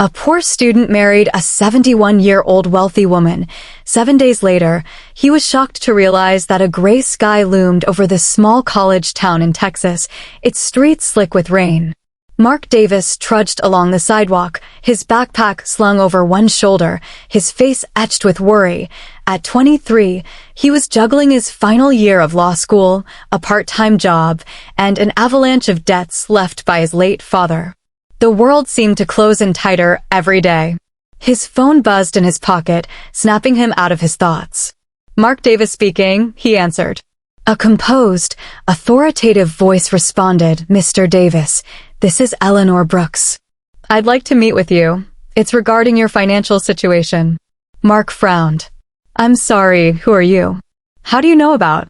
A poor student married a 71-year-old wealthy woman. 7 days later, he was shocked to realize that a gray sky loomed over this small college town in Texas, its streets slick with rain. Mark Davis trudged along the sidewalk, his backpack slung over one shoulder, his face etched with worry. At 23, he was juggling his final year of law school, a part-time job, and an avalanche of debts left by his late father. The world seemed to close in tighter every day. His phone buzzed in his pocket, snapping him out of his thoughts. "Mark Davis speaking," he answered. A composed, authoritative voice responded, "Mr. Davis, this is Eleanor Brooks. I'd like to meet with you. It's regarding your financial situation." Mark frowned. "I'm sorry, who are you? How do you know about?"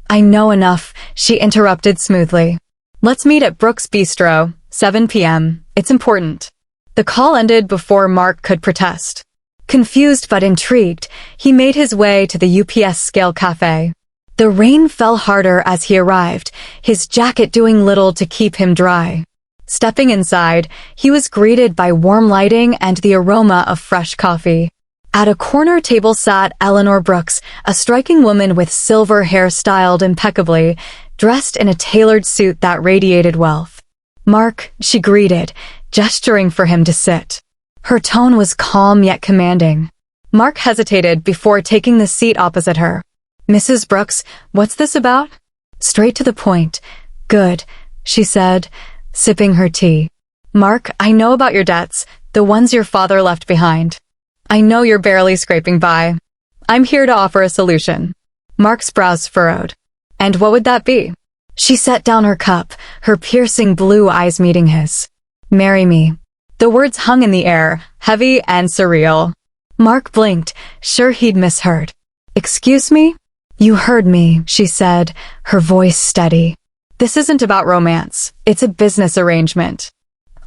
"I know enough," she interrupted smoothly. "Let's meet at Brooks Bistro, 7 p.m. It's important." The call ended before Mark could protest. Confused but intrigued, he made his way to the UPS Scale Cafe. The rain fell harder as he arrived, his jacket doing little to keep him dry. Stepping inside, he was greeted by warm lighting and the aroma of fresh coffee. At a corner table sat Eleanor Brooks, a striking woman with silver hair styled impeccably, dressed in a tailored suit that radiated wealth. "Mark," she greeted, gesturing for him to sit. Her tone was calm yet commanding. Mark hesitated before taking the seat opposite her. "Mrs. Brooks, what's this about?" "Straight to the point." "Good," she said, sipping her tea. "Mark, I know about your debts, the ones your father left behind. I know you're barely scraping by. I'm here to offer a solution." Mark's brows furrowed. "And what would that be?" She set down her cup, her piercing blue eyes meeting his. "Marry me." The words hung in the air, heavy and surreal. Mark blinked, sure he'd misheard. "Excuse me?" "You heard me," she said, her voice steady. "This isn't about romance. It's a business arrangement.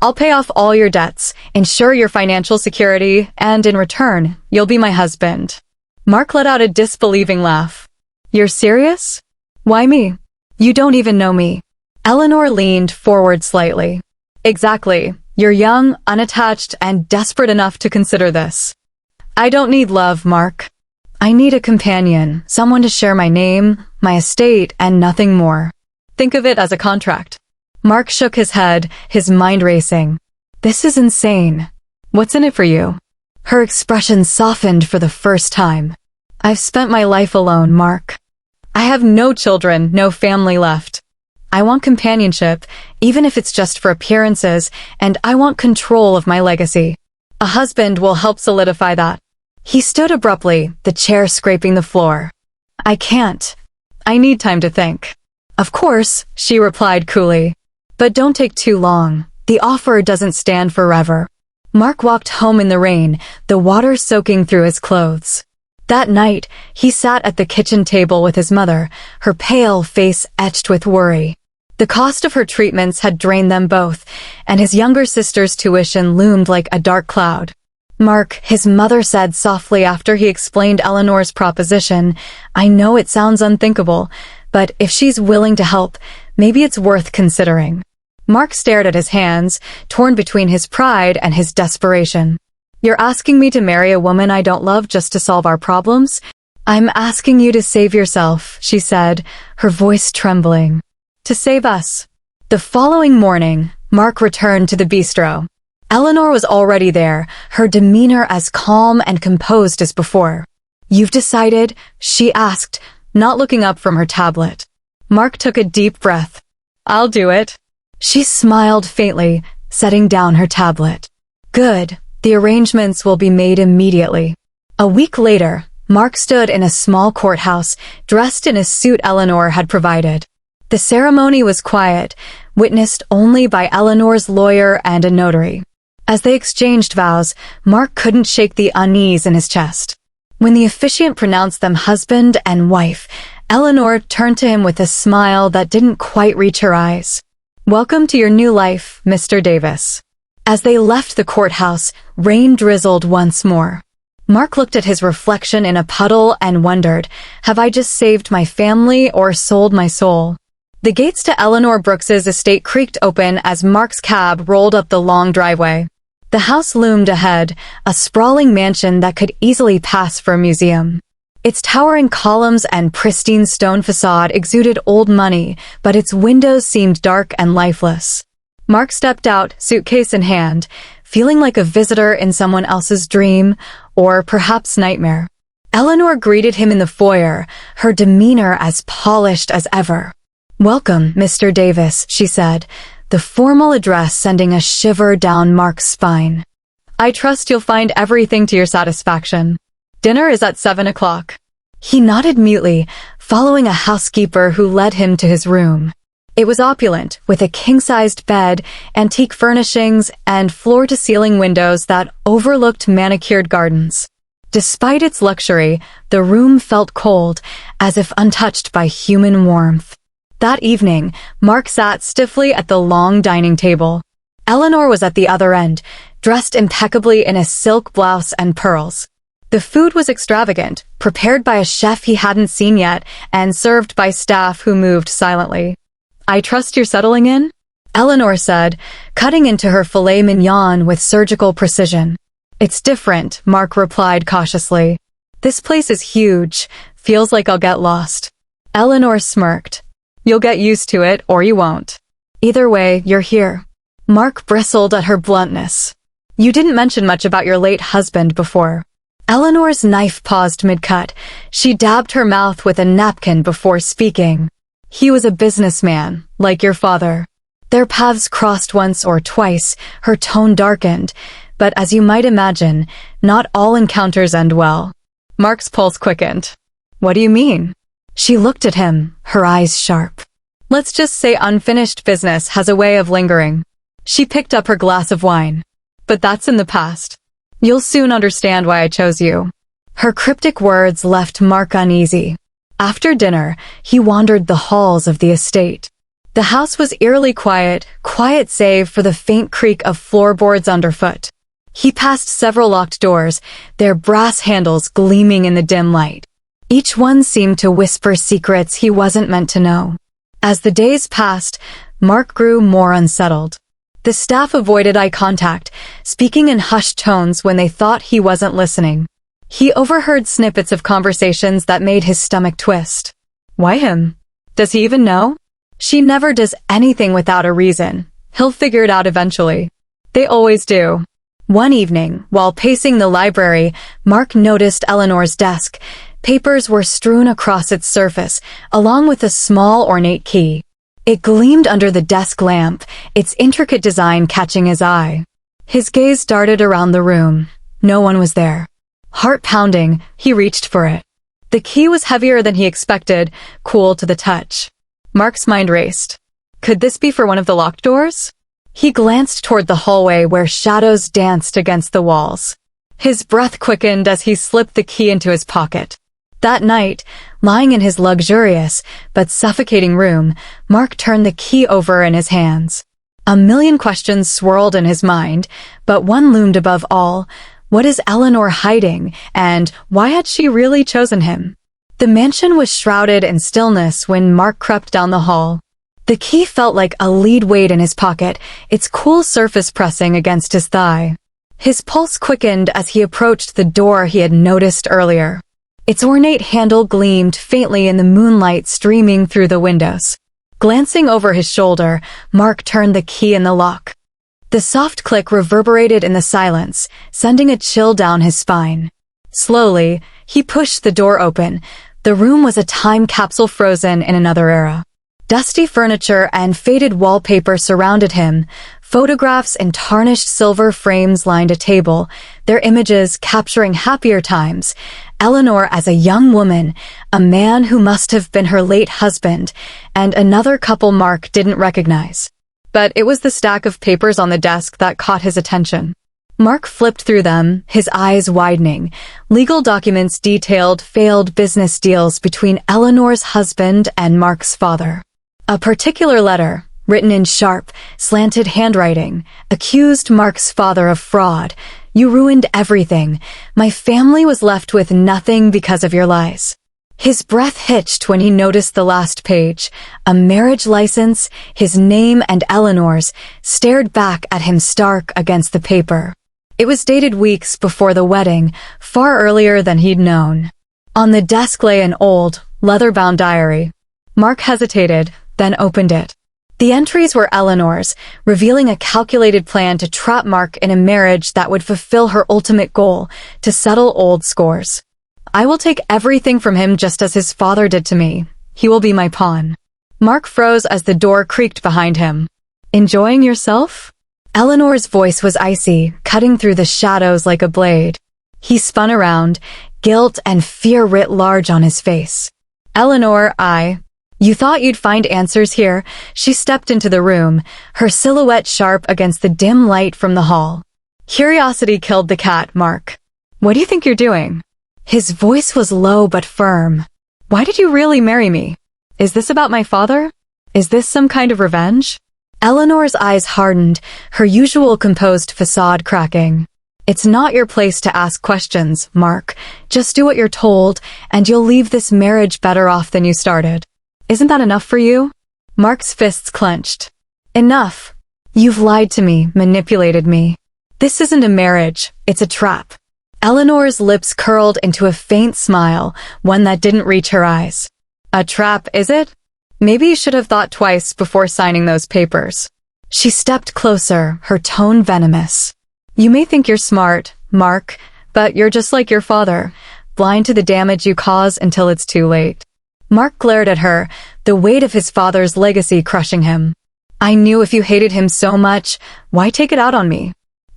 I'll pay off all your debts, ensure your financial security, and in return, you'll be my husband." Mark let out a disbelieving laugh. "You're serious? Why me? You don't even know me." Eleanor leaned forward slightly. "Exactly. You're young, unattached, and desperate enough to consider this." "I don't need love, Mark. I need a companion, someone to share my name, my estate, and nothing more. Think of it as a contract." Mark shook his head, his mind racing. "This is insane. What's in it for you?" Her expression softened for the first time. "I've spent my life alone, Mark. I have no children, no family left. I want companionship, even if it's just for appearances, and I want control of my legacy. A husband will help solidify that." He stood abruptly, the chair scraping the floor. "I can't. I need time to think." "Of course," she replied coolly. "But don't take too long. The offer doesn't stand forever." Mark walked home in the rain, the water soaking through his clothes. That night, he sat at the kitchen table with his mother, her pale face etched with worry. The cost of her treatments had drained them both, and his younger sister's tuition loomed like a dark cloud. "Mark," his mother said softly after he explained Eleanor's proposition, "I know it sounds unthinkable, but if she's willing to help, maybe it's worth considering." Mark stared at his hands, torn between his pride and his desperation. "You're asking me to marry a woman I don't love just to solve our problems?" "I'm asking you to save yourself," she said, her voice trembling. "To save us." The following morning, Mark returned to the bistro. Eleanor was already there, her demeanor as calm and composed as before. "You've decided?" she asked, not looking up from her tablet. Mark took a deep breath. "I'll do it." She smiled faintly, setting down her tablet. "Good. The arrangements will be made immediately." A week later, Mark stood in a small courthouse, dressed in a suit Eleanor had provided. The ceremony was quiet, witnessed only by Eleanor's lawyer and a notary. As they exchanged vows, Mark couldn't shake the unease in his chest. When the officiant pronounced them husband and wife, Eleanor turned to him with a smile that didn't quite reach her eyes. "Welcome to your new life, Mr. Davis." As they left the courthouse, rain drizzled once more. Mark looked at his reflection in a puddle and wondered, have I just saved my family or sold my soul? The gates to Eleanor Brooks's estate creaked open as Mark's cab rolled up the long driveway. The house loomed ahead, a sprawling mansion that could easily pass for a museum. Its towering columns and pristine stone facade exuded old money, but its windows seemed dark and lifeless. Mark stepped out, suitcase in hand, feeling like a visitor in someone else's dream, or perhaps nightmare. Eleanor greeted him in the foyer, her demeanor as polished as ever. "Welcome, Mr. Davis," she said, the formal address sending a shiver down Mark's spine. "I trust you'll find everything to your satisfaction. Dinner is at 7 o'clock. He nodded mutely, following a housekeeper who led him to his room. It was opulent, with a king-sized bed, antique furnishings, and floor-to-ceiling windows that overlooked manicured gardens. Despite its luxury, the room felt cold, as if untouched by human warmth. That evening, Mark sat stiffly at the long dining table. Eleanor was at the other end, dressed impeccably in a silk blouse and pearls. The food was extravagant, prepared by a chef he hadn't seen yet, and served by staff who moved silently. "I trust you're settling in?" Eleanor said, cutting into her filet mignon with surgical precision. "It's different," Mark replied cautiously. "This place is huge. Feels like I'll get lost." Eleanor smirked. "You'll get used to it, or you won't. Either way, you're here." Mark bristled at her bluntness. "You didn't mention much about your late husband before." Eleanor's knife paused mid-cut. She dabbed her mouth with a napkin before speaking. "He was a businessman, like your father." Their paths crossed once or twice, her tone darkened, but as you might imagine, not all encounters end well. Mark's pulse quickened. "What do you mean?" She looked at him, her eyes sharp. "Let's just say unfinished business has a way of lingering." She picked up her glass of wine. "But that's in the past. You'll soon understand why I chose you." Her cryptic words left Mark uneasy. After dinner, he wandered the halls of the estate. The house was eerily quiet, quiet save for the faint creak of floorboards underfoot. He passed several locked doors, their brass handles gleaming in the dim light. Each one seemed to whisper secrets he wasn't meant to know. As the days passed, Mark grew more unsettled. The staff avoided eye contact, speaking in hushed tones when they thought he wasn't listening. He overheard snippets of conversations that made his stomach twist. Why him? Does he even know? She never does anything without a reason. He'll figure it out eventually. They always do. One evening, while pacing the library, Mark noticed Eleanor's desk. Papers were strewn across its surface, along with a small ornate key. It gleamed under the desk lamp, its intricate design catching his eye. His gaze darted around the room. No one was there. Heart pounding, he reached for it. The key was heavier than he expected, cool to the touch. Mark's mind raced. Could this be for one of the locked doors? He glanced toward the hallway where shadows danced against the walls. His breath quickened as he slipped the key into his pocket. That night, lying in his luxurious but suffocating room, Mark turned the key over in his hands. A million questions swirled in his mind, but one loomed above all. What is Eleanor hiding, and why had she really chosen him? The mansion was shrouded in stillness when Mark crept down the hall. The key felt like a lead weight in his pocket, its cool surface pressing against his thigh. His pulse quickened as he approached the door he had noticed earlier. Its ornate handle gleamed faintly in the moonlight streaming through the windows. Glancing over his shoulder, Mark turned the key in the lock. The soft click reverberated in the silence, sending a chill down his spine. Slowly, he pushed the door open. The room was a time capsule frozen in another era. Dusty furniture and faded wallpaper surrounded him. Photographs in tarnished silver frames lined a table, their images capturing happier times. Eleanor as a young woman, a man who must have been her late husband, and another couple Mark didn't recognize. But it was the stack of papers on the desk that caught his attention. Mark flipped through them, his eyes widening. Legal documents detailed failed business deals between Eleanor's husband and Mark's father. A particular letter, written in sharp, slanted handwriting, accused Mark's father of fraud. "You ruined everything. My family was left with nothing because of your lies." His breath hitched when he noticed the last page. A marriage license, his name and Eleanor's, stared back at him stark against the paper. It was dated weeks before the wedding, far earlier than he'd known. On the desk lay an old, leather-bound diary. Mark hesitated, then opened it. The entries were Eleanor's, revealing a calculated plan to trap Mark in a marriage that would fulfill her ultimate goal, to settle old scores. I will take everything from him just as his father did to me. He will be my pawn. Mark froze as the door creaked behind him. Enjoying yourself? Eleanor's voice was icy, cutting through the shadows like a blade. He spun around, guilt and fear writ large on his face. Eleanor, You thought you'd find answers here? She stepped into the room, her silhouette sharp against the dim light from the hall. Curiosity killed the cat, Mark. What do you think you're doing? His voice was low but firm. Why did you really marry me? Is this about my father? Is this some kind of revenge? Eleanor's eyes hardened, her usual composed facade cracking. It's not your place to ask questions, Mark. Just do what you're told, and you'll leave this marriage better off than you started. Isn't that enough for you? Mark's fists clenched. Enough. You've lied to me, manipulated me. This isn't a marriage, it's a trap. Eleanor's lips curled into a faint smile, one that didn't reach her eyes. A trap, is it? Maybe you should have thought twice before signing those papers. She stepped closer, her tone venomous. You may think you're smart, Mark, but you're just like your father, blind to the damage you cause until it's too late. Mark glared at her, the weight of his father's legacy crushing him. I knew if you hated him so much, why take it out on me?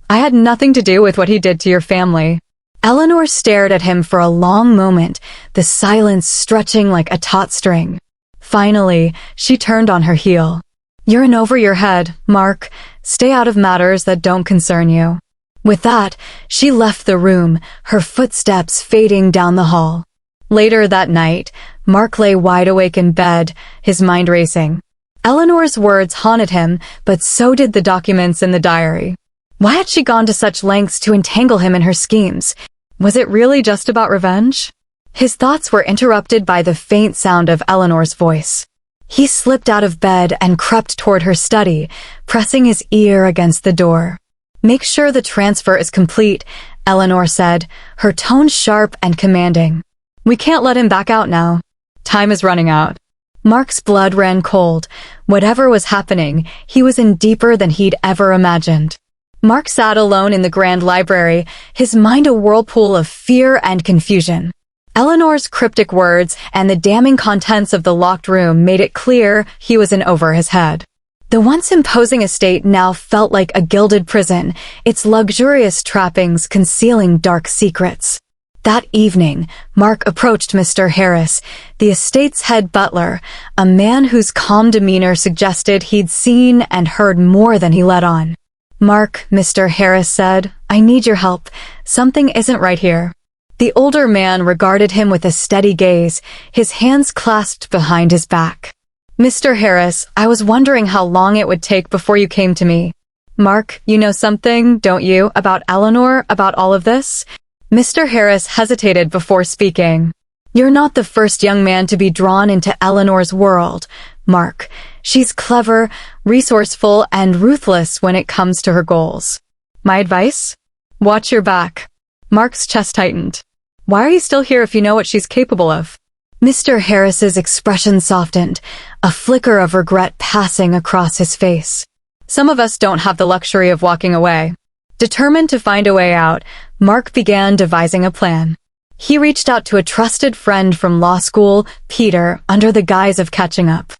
I had nothing to do with what he did to your family. Eleanor stared at him for a long moment, the silence stretching like a taut string. Finally, she turned on her heel. You're in over your head, Mark. Stay out of matters that don't concern you. With that, she left the room, her footsteps fading down the hall. Later that night, Mark lay wide awake in bed, his mind racing. Eleanor's words haunted him, but so did the documents in the diary. Why had she gone to such lengths to entangle him in her schemes? Was it really just about revenge? His thoughts were interrupted by the faint sound of Eleanor's voice. He slipped out of bed and crept toward her study, pressing his ear against the door. Make sure the transfer is complete, Eleanor said, her tone sharp and commanding. We can't let him back out now. Time is running out. Mark's blood ran cold. Whatever was happening, he was in deeper than he'd ever imagined. Mark sat alone in the grand library, his mind a whirlpool of fear and confusion. Eleanor's cryptic words and the damning contents of the locked room made it clear he was in over his head. The once imposing estate now felt like a gilded prison, its luxurious trappings concealing dark secrets. That evening, Mark approached Mr. Harris, the estate's head butler, a man whose calm demeanor suggested he'd seen and heard more than he let on. Mark, Mr. Harris said, I need your help. Something isn't right here. The older man regarded him with a steady gaze, his hands clasped behind his back. Mr. Harris, I was wondering how long it would take before you came to me. Mark, you know something, don't you, about Eleanor, about all of this? Mr. Harris hesitated before speaking. You're not the first young man to be drawn into Eleanor's world, Mark. She's clever, resourceful, and ruthless when it comes to her goals. My advice? Watch your back. Mark's chest tightened. Why are you still here if you know what she's capable of? Mr. Harris's expression softened, a flicker of regret passing across his face. Some of us don't have the luxury of walking away. Determined to find a way out, Mark began devising a plan. He reached out to a trusted friend from law school, Peter, under the guise of catching up.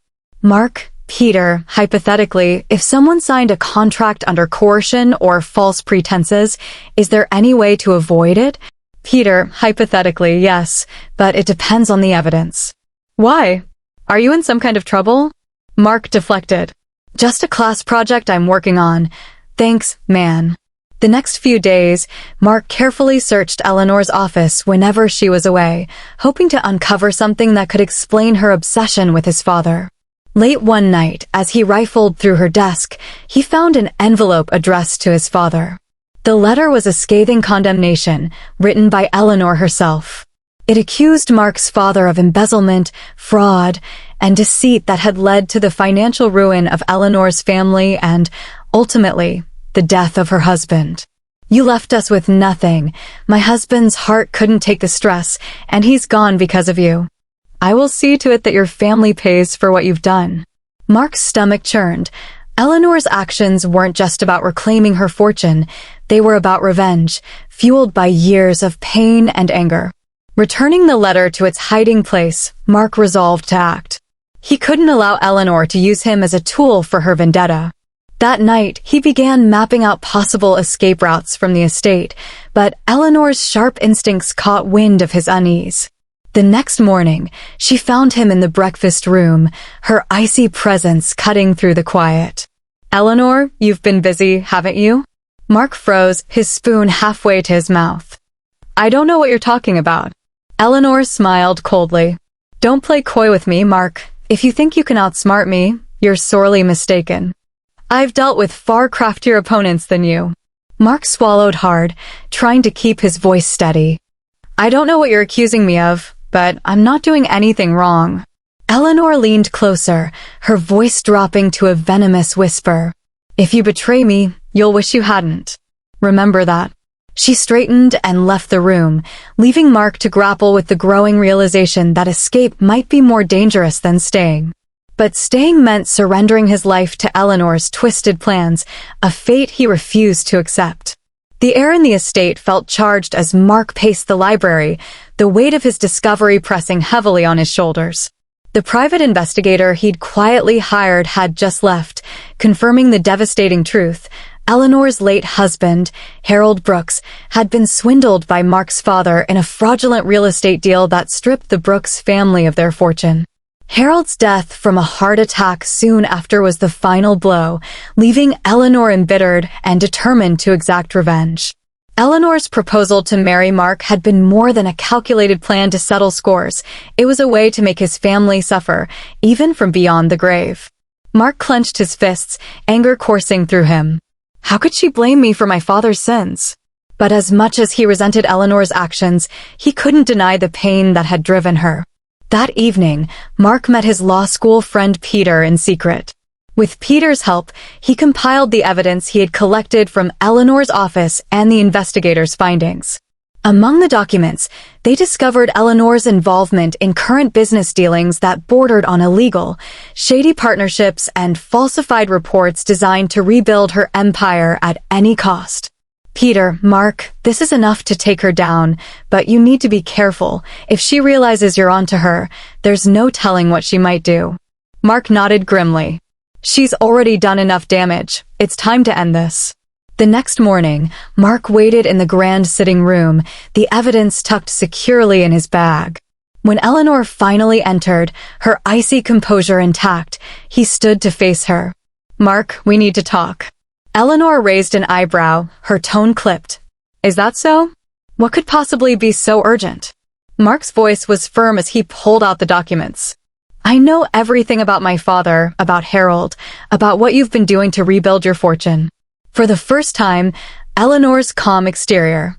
Mark, Peter, hypothetically, if someone signed a contract under coercion or false pretenses, is there any way to avoid it? Peter, hypothetically, yes, but it depends on the evidence. Why? Are you in some kind of trouble? Mark deflected. Just a class project I'm working on. Thanks, man. The next few days, Mark carefully searched Eleanor's office whenever she was away, hoping to uncover something that could explain her obsession with his father. Late one night, as he rifled through her desk, he found an envelope addressed to his father. The letter was a scathing condemnation, written by Eleanor herself. It accused Mark's father of embezzlement, fraud, and deceit that had led to the financial ruin of Eleanor's family and, ultimately, the death of her husband. You left us with nothing. My husband's heart couldn't take the stress, and he's gone because of you. I will see to it that your family pays for what you've done." Mark's stomach churned. Eleanor's actions weren't just about reclaiming her fortune. They were about revenge, fueled by years of pain and anger. Returning the letter to its hiding place, Mark resolved to act. He couldn't allow Eleanor to use him as a tool for her vendetta. That night, he began mapping out possible escape routes from the estate, but Eleanor's sharp instincts caught wind of his unease. The next morning, she found him in the breakfast room, her icy presence cutting through the quiet. "Eleanor, you've been busy, haven't you?" Mark froze, his spoon halfway to his mouth. "I don't know what you're talking about." Eleanor smiled coldly. "Don't play coy with me, Mark. If you think you can outsmart me, you're sorely mistaken. I've dealt with far craftier opponents than you." Mark swallowed hard, trying to keep his voice steady. "I don't know what you're accusing me of, but I'm not doing anything wrong." Eleanor leaned closer, her voice dropping to a venomous whisper. "If you betray me, you'll wish you hadn't. Remember that." She straightened and left the room, leaving Mark to grapple with the growing realization that escape might be more dangerous than staying. But staying meant surrendering his life to Eleanor's twisted plans, a fate he refused to accept. The air in the estate felt charged as Mark paced the library, the weight of his discovery pressing heavily on his shoulders. The private investigator he'd quietly hired had just left, confirming the devastating truth. Eleanor's late husband, Harold Brooks, had been swindled by Mark's father in a fraudulent real estate deal that stripped the Brooks family of their fortune. Harold's death from a heart attack soon after was the final blow, leaving Eleanor embittered and determined to exact revenge. Eleanor's proposal to marry Mark had been more than a calculated plan to settle scores. It was a way to make his family suffer, even from beyond the grave. Mark clenched his fists, anger coursing through him. How could she blame me for my father's sins? But as much as he resented Eleanor's actions, he couldn't deny the pain that had driven her. That evening, Mark met his law school friend Peter in secret. With Peter's help, he compiled the evidence he had collected from Eleanor's office and the investigators' findings. Among the documents, they discovered Eleanor's involvement in current business dealings that bordered on illegal, shady partnerships and falsified reports designed to rebuild her empire at any cost. "Peter, Mark, this is enough to take her down, but you need to be careful. If she realizes you're onto her, there's no telling what she might do." Mark nodded grimly. "She's already done enough damage. It's time to end this." The next morning, Mark waited in the grand sitting room, the evidence tucked securely in his bag. When Eleanor finally entered, her icy composure intact, he stood to face her. "Mark, we need to talk." Eleanor raised an eyebrow, her tone clipped. "Is that so? What could possibly be so urgent?" Mark's voice was firm as he pulled out the documents. "I know everything about my father, about Harold, about what you've been doing to rebuild your fortune." For the first time, Eleanor's calm exterior,